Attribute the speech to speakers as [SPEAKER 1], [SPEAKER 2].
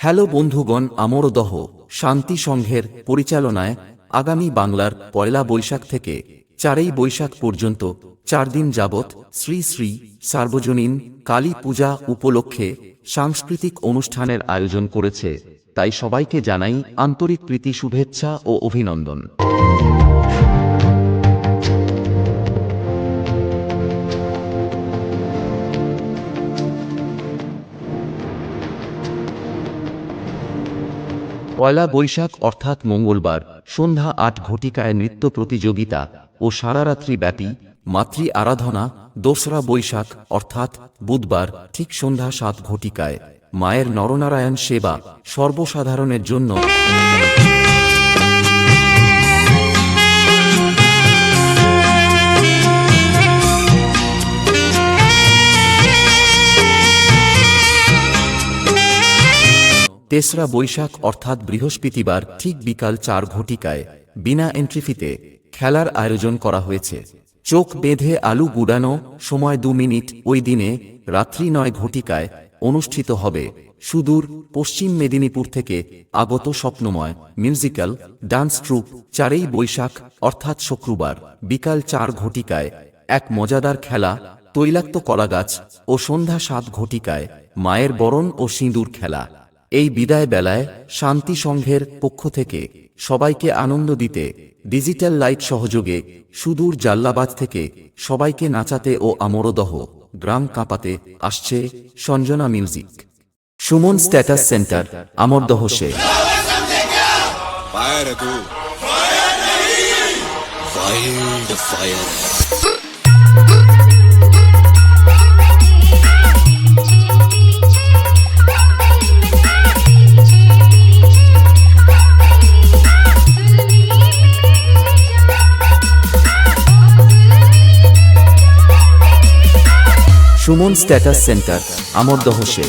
[SPEAKER 1] Hello বন্ধুগণ, আমরদহ শান্তি সংঘের পরিচালনায় আগামী বাংলার পয়লা বৈশাখ থেকে 4ই বৈশাখ পর্যন্ত 4 দিন যাবৎ শ্রী শ্রী সার্বজনীন কালী পূজা উপলক্ষে সাংস্কৃতিক অনুষ্ঠানের আয়োজন করেছে। তাই সবাইকে জানাই আন্তরিক প্রীতি, শুভেচ্ছা ও অভিনন্দন। পয়লা বৈশাখ অর্থাৎ মঙ্গলবার সন্ধ্যা 8 ঘটিকায় নৃত্য প্রতিযোগিতা ও সারারাত্রি ব্যাপী মাতৃ আরাধনা। দোসরা বৈশাখ অর্থাৎ বুধবার ঠিক সন্ধ্যা 7 ঘটিকায় মায়ের নরনারায়ণ সেবা সর্বসাধারণের জন্য। তেসরা বৈশাখ অর্থাৎ বৃহস্পতিবার ঠিক বিকাল 4 ঘটিকায় বিনা এন্ট্রি ফিতে খেলার আয়োজন করা হয়েছে। চোখ বেঁধে আলু গুড়ানো, সময় 2 মিনিট। ওই দিনে রাত্রি 9 ঘটিকায় অনুষ্ঠিত হবে সুদূর পশ্চিম মেদিনীপুর থেকে আগত স্বপ্নময় মিউজিক্যাল ডান্স ট্রুপ। 4ই বৈশাখ অর্থাৎ শুক্রবার বিকাল 4 ঘটিকায় এক মজাদার খেলা তৈলাক্ত কলাগাছ ও সন্ধ্যা 7 ঘটিকায় মায়ের বরণ ও সিঁদুর খেলা। এই বিদায় বেলায় শান্তি সংঘের পক্ষ থেকে সবাইকে আনন্দ দিতে ডিজিটাল লাইট সহযোগে সুদূর জাল্লাবাদ থেকে সবাইকে নাচাতে ও আমরদহ গ্রাম কাঁপাতে আসছে Sanjana music. Suman status centre, Amardaha সে সুমন স্ট্যাটাস সেন্টার, আমরদহ সে।